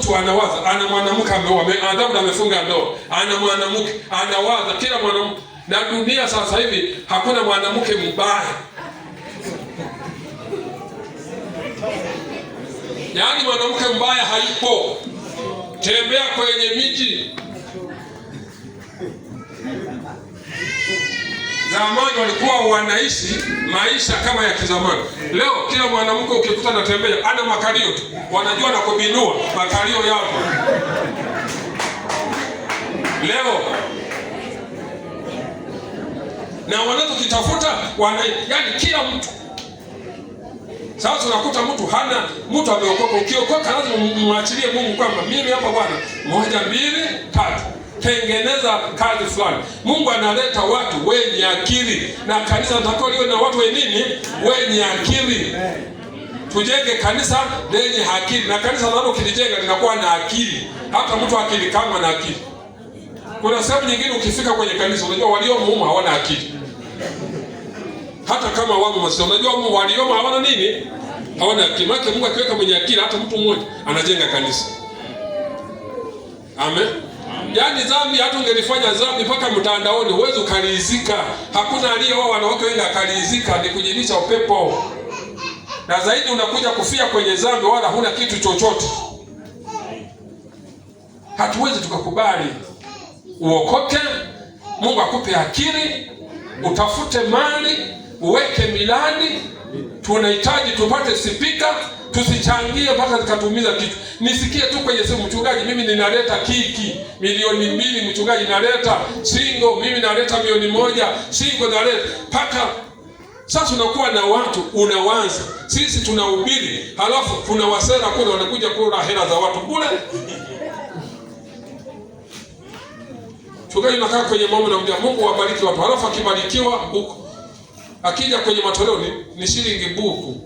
mtu anawaza, ana mwanamke ameoa, Adamu amefunga ndoa, ana mwanamke anawaza, kila mwanamke. Na dunia sasa hivi hakuna mwanamke mbaya. Yaani mwanamke mbaya haipo. Tembea kwenye miji. Zamani walikuwa wanaishi maisha kama ya kizamani. Leo kila mwanamke ukikuta anatembea ana makalio tu. Wanajua na kubinua makalio yako. Leo na wanazokitafuta yani kila mtu. Sasa unakuta mtu ameokoka. Ukiokoka lazima muachilie Mungu kwamba mimi hapa Bwana 1 2 3 tengeneza kazi fulani. Mungu analeta watu wenye akili, na kanisa linatakiwa liwe na watu wenye akili. Tujenge kanisa lenye akili, na kanisa nalo kilijenga linakuwa na akili. Hata mtu akili kama na akili. Kuna sehemu nyingine ukifika kwenye kanisa unajua waliomo hawana akili. Hata kama wamo masi, unajua waliomo hawana hawana akili. Maana Mungu akiweka mwenye akili, hata mtu mmoja anajenga kanisa. Amen. Yaani dhambi hata ungelifanya dhambi mpaka mtandaoni huwezi ukaridhika. Hakuna aliyeoa wanawake wengi akaridhika, ni kujilisha upepo. Na zaidi unakuja kufia kwenye dhambi wala huna kitu chochote. Hatuwezi tukakubali. Uokoke, Mungu akupe akili, utafute mali, uweke milani. Tunahitaji tupate spika, tusichangie mpaka zikatumiza kitu. Nisikie tu kwenye simu, mchungaji mimi ninaleta kiki milioni 2, mchungaji naleta singo, mimi naleta milioni 1, singo naleta paka. Sasa unakuwa na watu unawanza. Sisi tunahubiri, halafu kuna wasera kule wanakuja kula hela za watu bure. Mchungaji nakaa kwenye mambo na mdia Mungu wabariki watu. Halafu akibarikiwa huko, akija kwenye matoleo ni shilingi buku.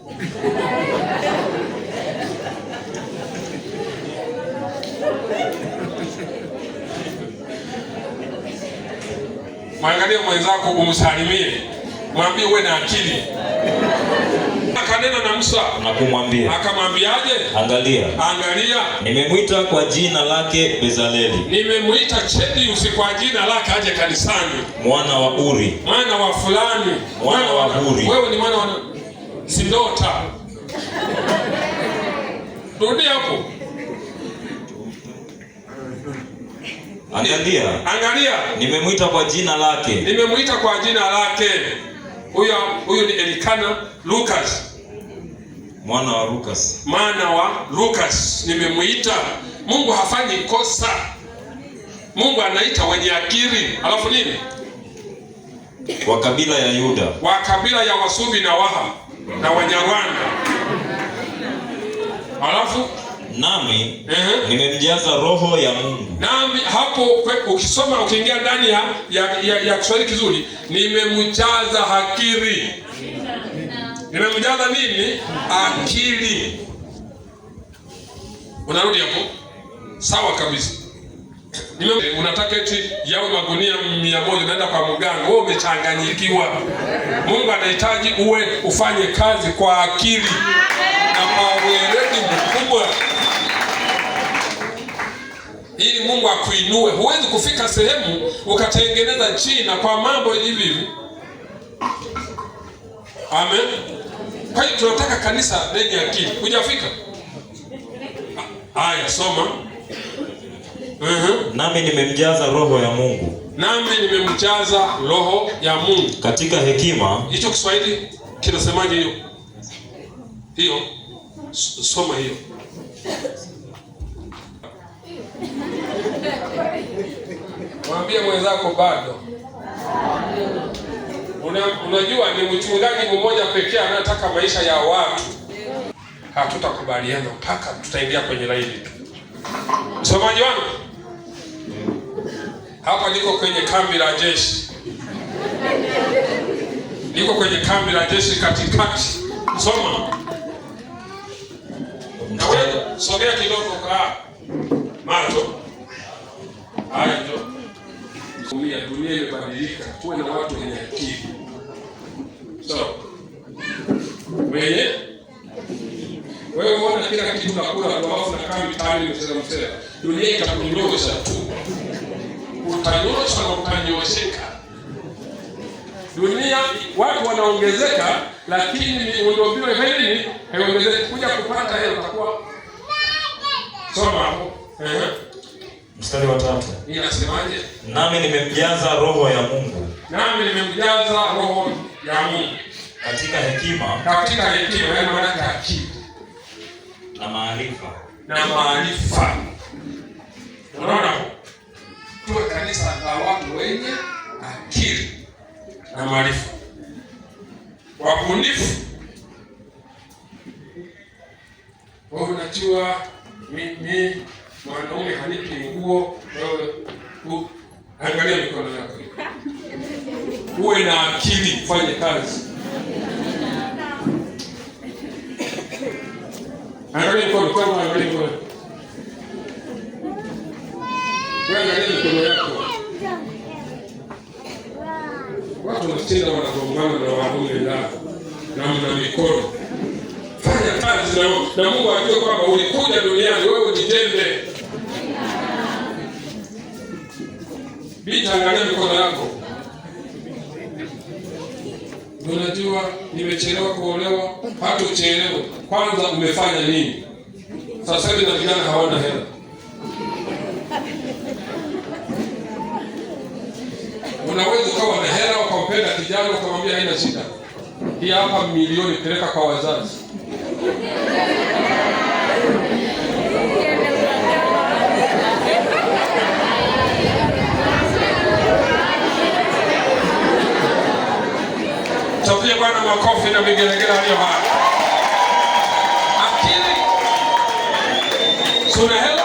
Mwangalie mwenzako umsalimie. Mwambie uwe na akili. Akanena na Musa na kumwambia. Akamwambiaje? Angalia. Nimemwita kwa jina lake Bezaleli. Nimemwita Chedius kwa jina lake aje kanisani. Mwana wa Uri. Mwana wa fulani. Mwana wa Uri. Wewe ni mwana wa Sindota. Rudi hapo. Angalia. Nimemwita kwa jina lake. Huyo ni Elikana Lucas. Mwana wa Lucas. Nimemwita. Mungu hafanyi kosa. Mungu anaita wenye akili. Alafu nini? Wa kabila ya Yuda. Wa kabila ya Wasubi na Waha na Wanyarwanda. Alafu nami nimemjaza roho ya Mungu. Nami hapo ukisoma ukiingia ndani ya Kiswahili kizuri, nimemjaza akili. Nimemjaza nini? Akili. Unarudi hapo? Sawa kabisa. Unataka eti yawe magunia 100 naenda kwa mganga, wewe umechanganyikiwa. Mungu anahitaji ufanye kazi kwa akili na kwa weledi mkubwa, ili Mungu akuinue. Huwezi kufika sehemu ukatengeneza jina kwa mambo hivi. Amen. Kwa hiyo tunataka kanisa lenye akili. Hujafika? Haya, soma. Nami nimemjaza roho ya Mungu. Katika hekima. Hicho Kiswahili kinasemaje hiyo? Soma hiyo. Mwambie mwenzako bado. Unajua ni mchungaji mmoja pekee anataka maisha ya watu. Hatutakubaliana mpaka tutaingia kwenye laini. Msomaji wangu. Hapa niko kwenye kambi la jeshi. Katikati. Soma. Na wewe sogea kidogo kwa macho. Haya ndio. Dunia imebadilika. Tuwe na watu wenye akili. Wewe unaona kila kitu unakula tu alafu unakaa mtaani mzee. Dunia itakunyosha tu. Utanyosha na utanyosheka. Dunia watu wanaongezeka, lakini miundombinu hii haiongezeki. Kuja kupata hela utakuwa soma hapo. Mstari wa 3. Inasemaje? Nami nimemjaza roho ya Mungu. Nami nimemjaza roho ya Mungu. Katika hekima. Katika hekima, yaani maana yake akili. Na maarifa. Na maarifa. Unaona? Tuwe kanisa la watu wenye akili na maarifa. Wabunifu. Wewe unajua mimi mwanaume hanipi nguo, wewe angalia mikono yako. Uwe na akili, fanye kazi. Angalia mikono kama angalia mikono. Wewe angalia mikono yako. Watu wanashinda wanagombana na wanaume na mna mikono. Fanya kazi na Mungu ajue kwamba ulikuja duniani wewe ni jembe. Bila angalia mikono yako. Unajua nimechelewa kuolewa, hata uchelewe. Kwanza umefanya nini? Sasa hivi na vijana hawana hela. Unaweza ukawa na hela ukampenda kijana ukamwambia haina shida. Hii hapa milioni peleka kwa wazazi. Tupie Bwana makofi na vigelegele aliyo hai. Akili. Una hela?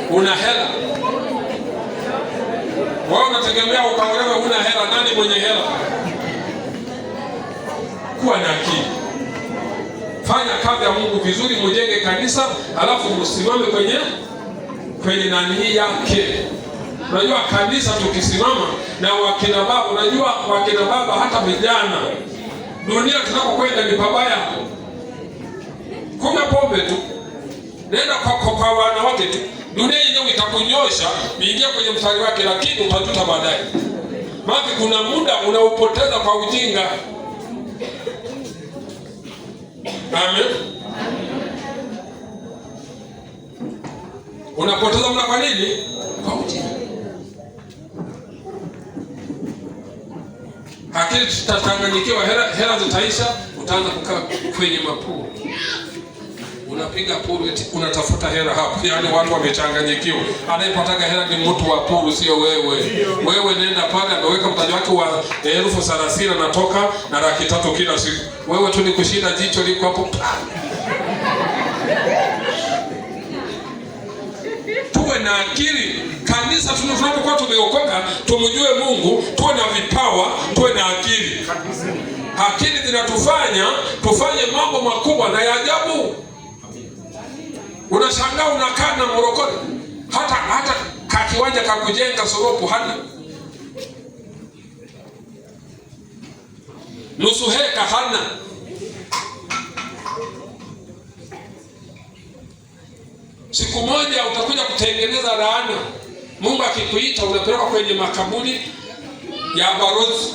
Una hela? Wewe unategemea ukaolewa una hela? Nani mwenye hela? Kuwa na akili. Fanya kazi ya Mungu vizuri, mjenge kanisa, alafu msimame kwenye nani yake. Unajua kanisa tukisimama na wakina baba, unajua wakina baba hata vijana. Dunia tunakokwenda ni pabaya. Kunywa pombe tu. Nenda kwa wanawake tu. Dunia yenyewe itakunyosha, ingia kwenye mstari wake, lakini utajuta baadaye. Maana kuna muda unaupoteza kwa ujinga. Amen. Unapoteza muda kwa nini? Kwa ujinga. Akili tutatanganyikiwa, hela zitaisha, utaanza kukaa kwenye mapuu. Unapiga puru eti unatafuta hela hapo. Yaani watu wamechanganyikiwa. Anayepataga hela ni mtu wa puru, sio wewe. Wewe nenda pale ameweka mtaji wake wa 30,000 anatoka na 300,000 kila siku. Wewe tu ni kushinda jicho liko hapo. Tuwe na akili. Kanisa tunapokuwa tumeokoka, tumjue Mungu, tuwe na vipawa, tuwe na akili. Akili zinatufanya tufanye mambo makubwa na ya ajabu. Unashangaa unakaa na Morogoro, hata kakiwanja kakujenga soropo hana. Nusu heka hana. Siku moja utakuja kutengeneza laana. Mungu akikuita unapelekwa kwenye makaburi ya barozi,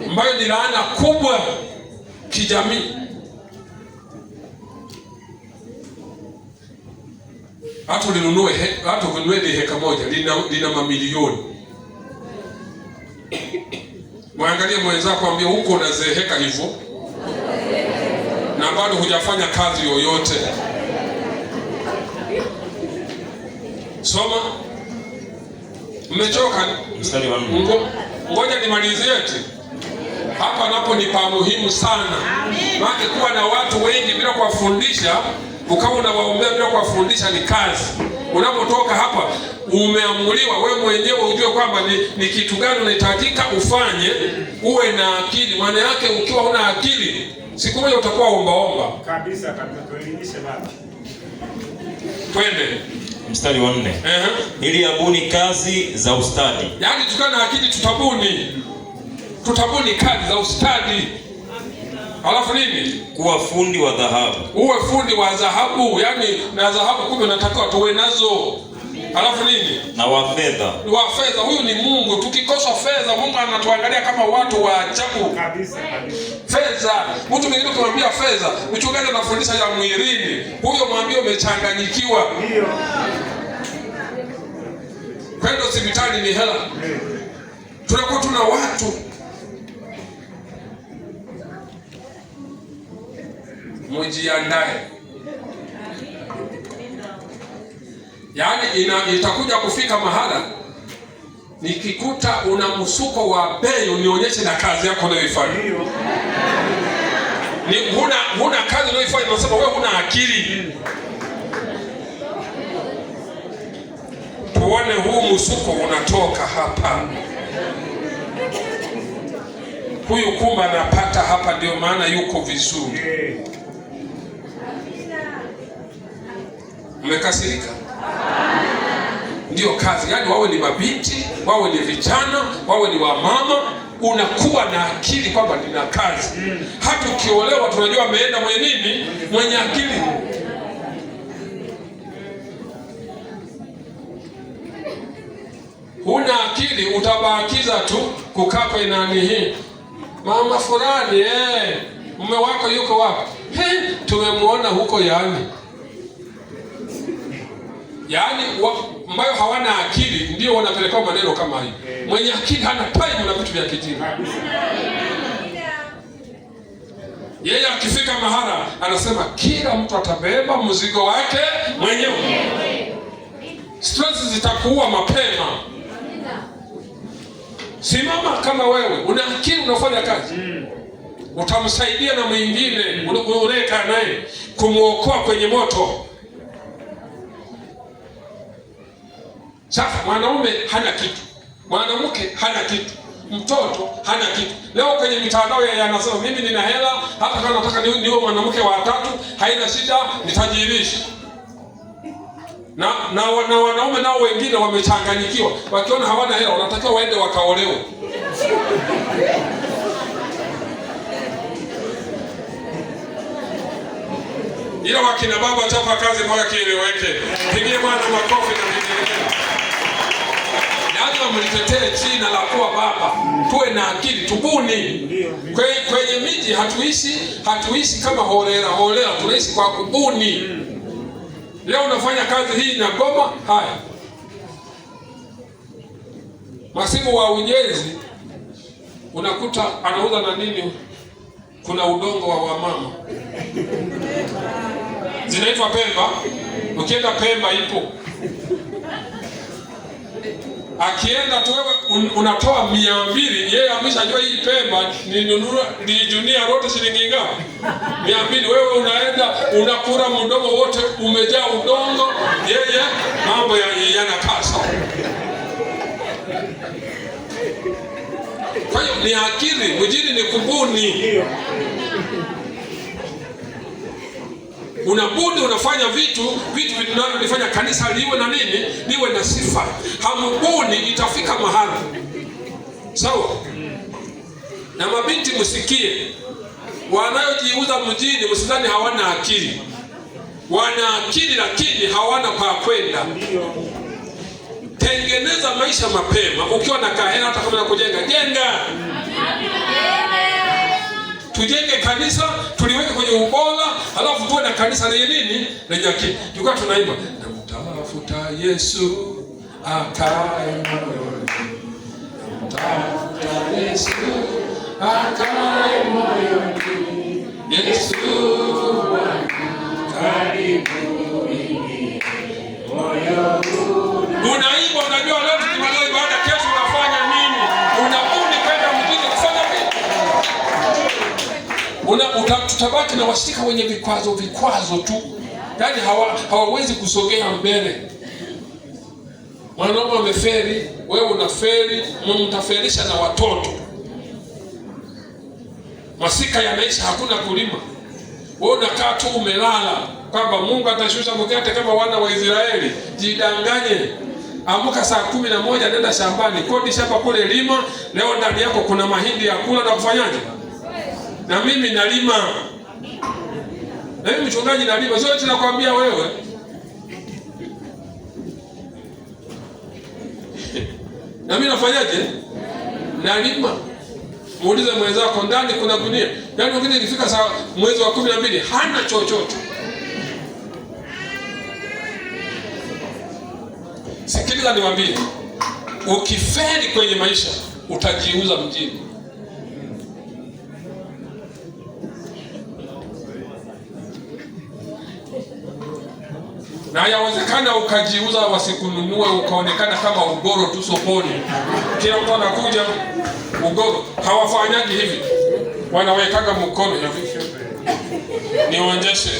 ambayo ni laana kubwa kijamii. Hata ununue heka moja lina mamilioni. Mwangalie mwenzako ambie huko unazeheka hivyo na bado hujafanya kazi yoyote. Soma. Mmechoka? Mstari wa 4. Ngoja nimalizie eti. Hapa napo ni pa muhimu sana. Maana kuwa na watu wengi bila kuwafundisha, ukawa unawaombea bila kuwafundisha ni kazi. Unapotoka hapa umeamuliwa wewe mwenyewe ujue kwamba ni kitu gani unahitajika ufanye, uwe na akili. Maana yake ukiwa huna akili, siku moja utakuwa omba. Kabisa tuelimishe baba. Twende. Mstari wa 4. Ili abuni kazi za ustadi. Yaani tukana akili tutabuni kazi za ustadi. Alafu nini? Kuwa fundi wa dhahabu. Uwe fundi wa dhahabu, yani na dhahabu kumbe unatakiwa tuwe nazo. Alafu nini? Na wa fedha. Wa fedha, huyu ni Mungu. Tukikosa fedha, Mungu anatuangalia kama watu wa ajabu. Kabisa. Fedha, mtu mwingine kumwambia fedha, mchungaji anafundisha ya mwilini. Huyo mwambie umechanganyikiwa. Ndio. Kwenda hospitali ni hela. Tunakuwa tuna watu mujiandae. Yaani itakuja kufika mahala nikikuta una msuko wa bei unionyeshe na kazi yako unayoifanya. Ni huna kazi unayoifanya, unasema wewe huna akili. Tuone huu msuko unatoka hapa. Huyu kumbe anapata hapa, ndio maana yuko vizuri. Mmekasirika? Ndio kazi, yaani wawe ni mabinti, wawe ni vijana, wawe ni wamama, unakuwa na akili kwamba nina kazi. Hata ukiolewa tunajua ameenda mwenye nini? Mwenye akili. Huna akili, utabakiza tu kukaa kwenye nani hii. Mama fulani, mume wako yuko wapi? Tumemuona huko yani. Yaani ambayo hawana akili ndio wanapeleka maneno kama hii. Mwenye akili hana time na vitu vya kijinga. Yeye akifika mahala anasema kila mtu atabeba mzigo wake mwenyewe. Stress zitakuwa mapema. Simama kama wewe una akili, unafanya kazi. Utamsaidia na mwingine unayekaa naye kumuokoa kwenye moto. Sasa mwanaume hana kitu, mwanamke hana kitu, mtoto hana kitu. Leo kwenye mitandao yanasema mimi nina hela, hata kama nataka niwe mwanamke wa tatu, haina shida, nitajirisha. Na wanaume nao wengine wamechanganyikiwa, wakiona hawana hela wanatakiwa waende wakaolewe. Ila wakina baba chapa kazi moja kieleweke. Pigie Bwana makofi na vigelegele. Lazima mlitetee jina la kuwa baba. Tuwe na akili, tubuni. Kwenye miji hatuishi kama holela, tunaishi kwa kubuni. Leo unafanya kazi hii na Goma, haya. Masimu wa ujenzi unakuta anauza na nini? Kuna udongo wa wamama. Zinaitwa Pemba. Ukienda Pemba ipo. Akienda tu wewe unatoa 200, yeye ameshajua hii Pemba ni junia rote shilingi ngapi? 200. Wewe unaenda unakura mdomo wote umejaa udongo, yeye mambo yanakaa sawa. Kwa hiyo ni akili, mjini ni kubuni. Unabudi, unafanya vitu vinavyofanya kanisa liwe na nini? Liwe na sifa. Hamubuni itafika mahali. Sawa? Na mabinti msikie. Wanaojiuza mjini msidhani hawana akili. Wana akili lakini hawana pa kwenda. Tengeneza maisha mapema. Ukiwa na kahela hata kama kujenga, jenga. Tujenge kanisa, tuliweke kwenye ubora, halafu tuwe na kanisa lenye nini? Lenye akili. Tulikuwa tunaimba, namtafuta Yesu akae moyoni. Namtafuta Yesu akae moyoni. Yesu wangu karibu ingie moyoni. Unaimba, unajua leo tukimaliza ibada kesho unafanya nini? Unabuni kwenda mjini kufanya nini? Tutabaki na washirika wenye vikwazo tu. Yaani hawawezi kusogea mbele. Mwanaume ameferi, wewe unaferi, mtaferisha na watoto. Masika yanaisha, hakuna kulima. Wewe unakaa tu umelala kwamba Mungu atashusha mkate kama wana wa Israeli. Jidanganye. Amka saa 11 nenda shambani, kodi shamba kule lima. Leo ndani yako kuna mahindi ya kula na kufanyaje? Na mimi nalima. Na mimi mchungaji nalima. Sio eti nakwambia wewe. Na mimi nafanyaje? Nalima. Muulize mwenzako ndani kuna gunia. Yaani wengine ikifika saa mwezi wa 12 hana chochote. Sikiliza niwaambie. Ukifeli kwenye maisha utajiuza mjini. Na yawezekana ukajiuza wasikununue ukaonekana kama ugoro tu sokoni. Kila mtu anakuja ugoro. Hawafanyaji hivi. Wanawekaga mkono hivi. Nionyeshe.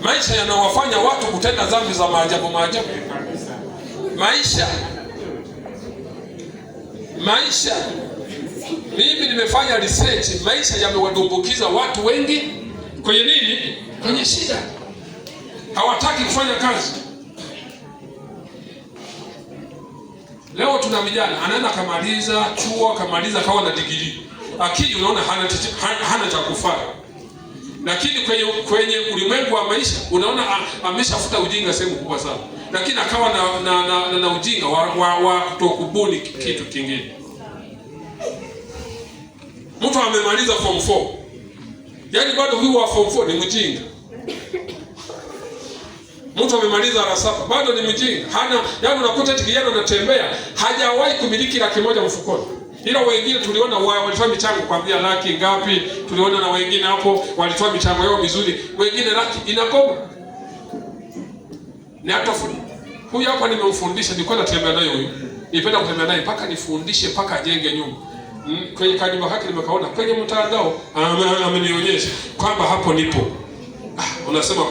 Maisha yanawafanya watu kutenda dhambi za maajabu. Maisha. Mimi nimefanya research, maisha yamewadumbukiza watu wengi kwenye nini? Kwenye shida. Hawataki kufanya kazi. Leo tuna vijana anaenda kamaliza chuo, kamaliza kawa na degree. Akili unaona hana cha kufanya. Lakini kwenye ulimwengu wa maisha unaona ameshafuta ujinga sehemu kubwa sana. Lakini akawa na ujinga wa kutokubuni kitu kingine. Mtu amemaliza form 4. Yaani bado huyu wa form 4 ni mjinga. Mtu amemaliza R7 bado ni mjinga. Yaani unakuta eti kijana anatembea hajawahi kumiliki laki1 mfukoni. Ila wengine tuliona walitoa michango kuambia laki ngapi, tuliona na wengine hapo walitoa michango yao mizuri, wengine laki inakoma. Ni hata huyu hapa nimemfundisha, nilikuwa natembea naye huyu. Nipenda kutembea naye mpaka nifundishe mpaka ajenge nyumba. Kwenye kanyumba haki nimekaona kwenye mtandao amenionyesha kwamba hapo nipo. Unasema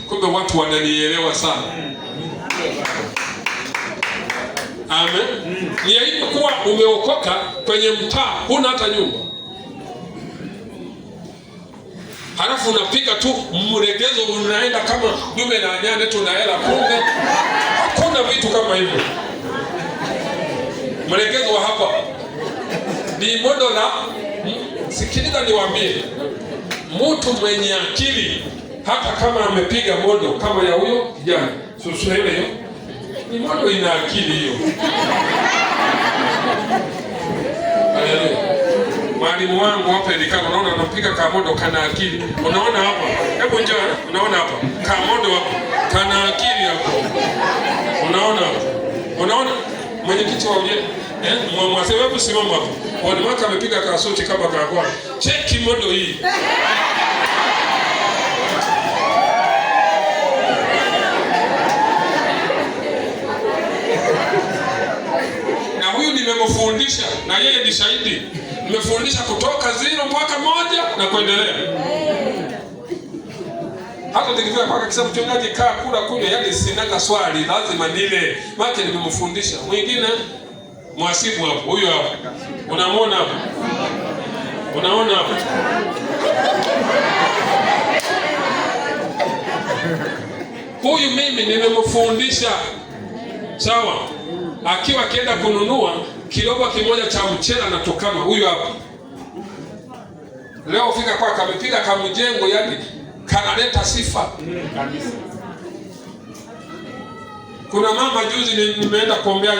kumbe watu wananielewa sana. Amen. Ni aibu kuwa umeokoka kwenye mtaa huna hata nyumba. Halafu unapiga tu mregezo unaenda kama dume la nyani tunahela kumbe. Hakuna vitu kama hivyo. Mregezo wa hapa ni modo la sikiliza niwaambie. Mtu mwenye akili hata kama amepiga modo kama ya huyo kijana. Sio hiyo. Ni modo ina akili hiyo. Mwalimu wangu hapa ilikana unaona anapiga kamodo kana akili. Unaona hapa? Hebu njoo, unaona hapa? Kamodo hapa. Kana akili hapo. Unaona? Unaona? Mwenyekiti wa uje mwasema hebu simama hapo. Wani mwaka amepiga kasuti kama kakwa. Cheki modo hii. Na huyu nimemfundisha na yeye ni shahidi. Nimefundisha kutoka 0 mpaka 1 na kuendelea. Hata nikifika mpaka kisema mchungaji kaa kula kunywa, yani sina swali lazima nile. Maana nimemfundisha. Mwingine mwasibu hapo, huyu hapo. Unamuona hapo? Unaona hapo? Huyu mimi nimemfundisha. Sawa? Akiwa akienda kununua kiroba kimoja cha mchele anatokana huyu hapa. Leo ufika kwa kamepiga kamjengo yani kanaleta sifa. Kuna mama juzi nimeenda kuombea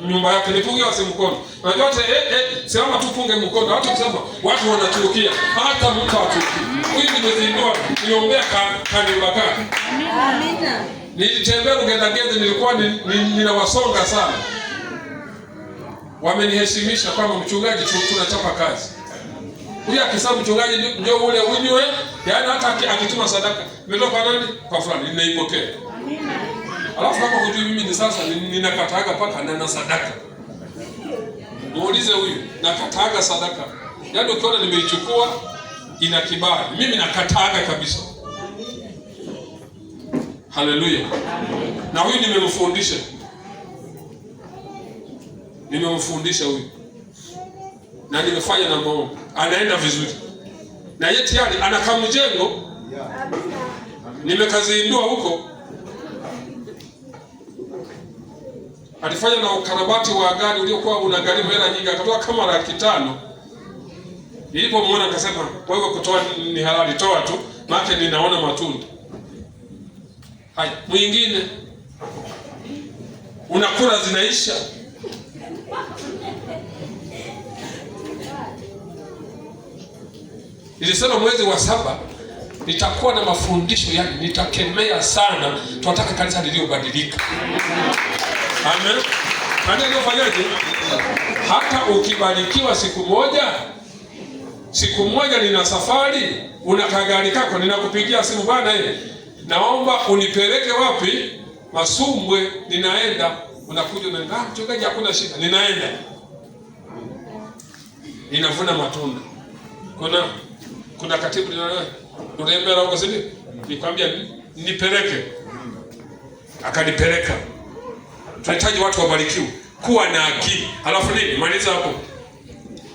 nyumba yake nipunge wasi mkono. Unajua wote sema tu punge mkono. Watu kusema watu wanaturukia. Hata mtu aturukia. Huyu nimezindua niombea kanimba kake. Amina. Nilitembea Ugandagezi nilikuwa ninawasonga sana. Wameniheshimisha kwamba mchungaji tunachapa kazi. Huyu akisema mchungaji ndio ule unywe, yaani hata akituma sadaka, nimetoka nani? Kwa fulani ninaipokea. Amina. Alafu kama hujui mimi ni sasa ninakataaga paka na sadaka. Muulize huyu, nakataaga sadaka. Yaani ukiona nimeichukua ina kibali. Mimi nakataaga kabisa. Haleluya. Na huyu nimemfundisha. Nimemfundisha huyu. Na nimefanya na maombi. Anaenda vizuri. Na yeye tayari ana kamjengo. Nimekazindua huko. alifanya na ukarabati wa gari uliokuwa unagharimu hela nyingi, akatoa kama 500,000. Nilipomwona akasema, wewe kutoa ni halali, toa tu, maana ninaona matunda. Haya, mwingine unakula zinaisha. Nilisema mwezi wa 7 nitakuwa na mafundisho, yani nitakemea sana. Tunataka kanisa lililobadilika. Amen. Kanisa lililofanyaje? Hata ukibarikiwa siku moja nina safari, una kagari kako, ninakupigia simu, bwana naomba unipeleke wapi? Masumbwe, ninaenda. Unakuja unaenda, mchungaji hakuna shida, ninaenda. Ninavuna matunda. Kuna katibu unaembea huko sisi, nikwambia nipeleke. Akanipeleka. Tunahitaji watu wabarikiwe, kuwa na akili. Alafu nini? Maliza hapo.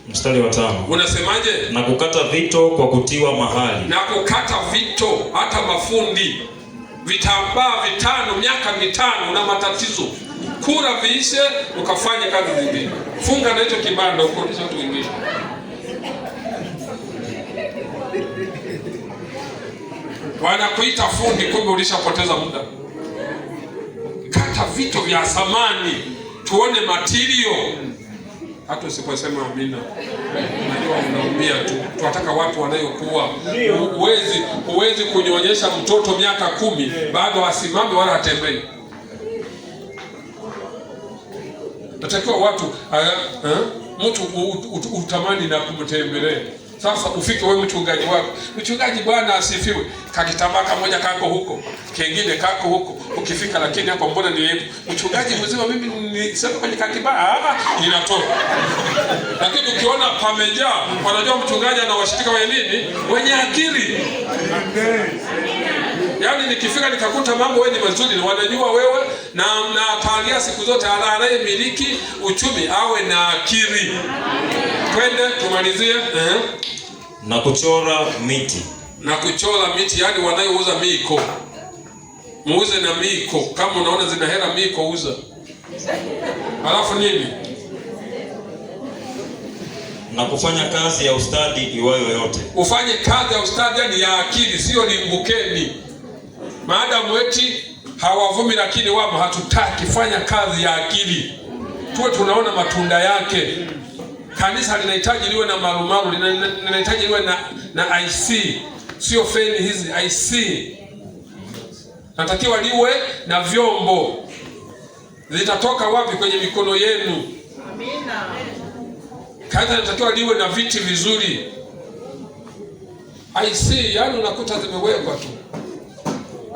Mstari wa 5. Unasemaje? Na kukata vito kwa kutiwa mahali. Na kukata vito, hata mafundi. Vitambaa 5, miaka 5 na matatizo. Kura viishe, ukafanya kazi zingine. Funga na hicho kibanda ukodisha watu wengine. Wanakuita fundi, kumbe ulishapoteza muda. Kata vito vya samani, tuone material. Hata usiposema amina, unajua unaumia tu. Tunataka watu wanayokuwa. Huwezi kunyonyesha mtoto miaka 10 bado asimame wala atembee. Natakiwa watu mtu utamani na kumtembelea. Sasa ufike wewe mchungaji wako. Mchungaji bwana asifiwe. Kakitambaa kamoja kako huko, kingine kako huko. Ukifika lakini hapo mbona ni yetu. Mchungaji mzima mimi nisema kwenye katiba inatoka. Lakini ukiona pamejaa, wanajua mchungaji anawashirika wenye nini? Wenye akili. Yaani nikifika nikakuta mambo wewe ni mazuri, wanajua wewe na taangia siku zote anayemiliki uchumi awe na akili. Twende tumalizie. Na kuchora miti. Na kuchora miti, yani wanayouza miko. Muuze na miko. Kama unaona zina hela miko uza. Alafu nini? Na kufanya kazi ya ustadi iwayo yote. Ufanye kazi ya ustadi, yani ya akili, sio limbukeni. Maadamu eti hawavumi lakini wamo, hatutaki. Fanya kazi ya akili, tuwe tunaona matunda yake. Kanisa linahitaji liwe na marumaru, linahitaji liwe na IC, sio feni hizi IC. Natakiwa liwe na vyombo. Zitatoka wapi? Kwenye mikono yenu. Amina. Kanisa linatakiwa liwe na viti vizuri. IC, yani unakuta zimewekwa tu.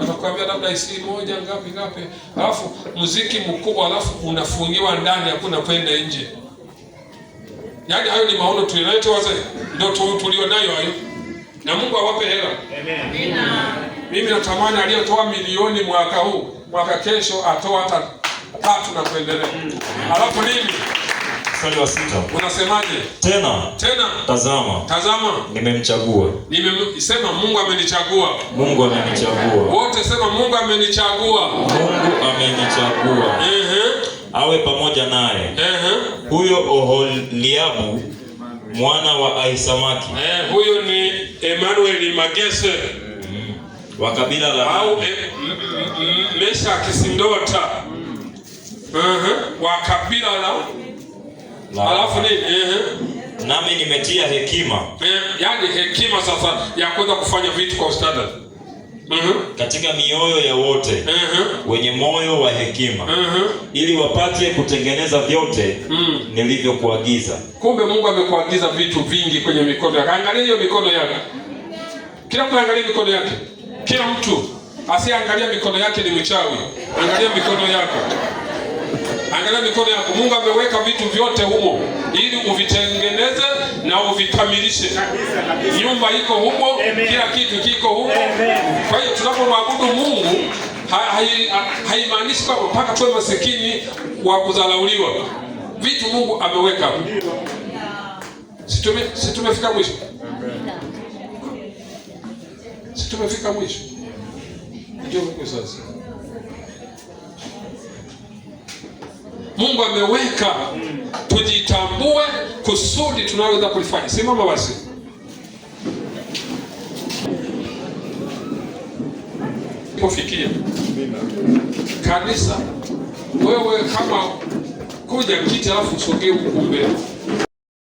Atakwambia labda IC moja ngapi, alafu muziki mkubwa, alafu unafungiwa ndani, hakuna kwenda nje. Yaani hayo ni maono tulilete wazee, ndio tulio nayo hayo. Na Mungu awape hela. Amen. Mimi natamani aliyotoa milioni mwaka huu, mwaka kesho atoa hata 3 na kuendelea. Alafu nini? Mstari wa 6. Unasemaje? Tena. Tazama. Nimemchagua. Sema Mungu amenichagua. Mungu amenichagua. Wote sema Mungu amenichagua. Mungu amenichagua. Awe pamoja naye. Huyo Oholiabu mwana wa Ahisamaki. Huyo ni Emmanuel Magese. Wa kabila la au Mesha Kisindota. Wa kabila la alafu nini? Nami nimetia hekima. Yani hekima sasa ya kuweza kufanya vitu kwa ustadi. Katika mioyo ya wote wenye moyo wa hekima, ili wapate kutengeneza vyote nilivyokuagiza. Kumbe Mungu amekuagiza vitu vingi kwenye mikono yako. Angalia hiyo mikono yako. Kila mtu angalia mikono yake. Kila mtu asiangalia mikono yake ni mchawi. Angalia mikono yako. Angalia mikono yako. Mungu ameweka vitu vyote humo ili uvitengeneze na uvikamilishe. Nyumba iko humo, kila kitu kiko humo. Kwa hiyo tunapomwabudu Mungu haimaanishi kwamba mpaka tuwe masikini wa kudharauliwa. Vitu Mungu ameweka hapo. Si tumefika mwisho? Si tumefika mwisho? Ndio Mungu sasa. Mungu ameweka tujitambue kusudi tunaweza kulifanya. Simama basi. Kufikia kanisa, wewe kama kuja kiti alafu usogee huko mbele.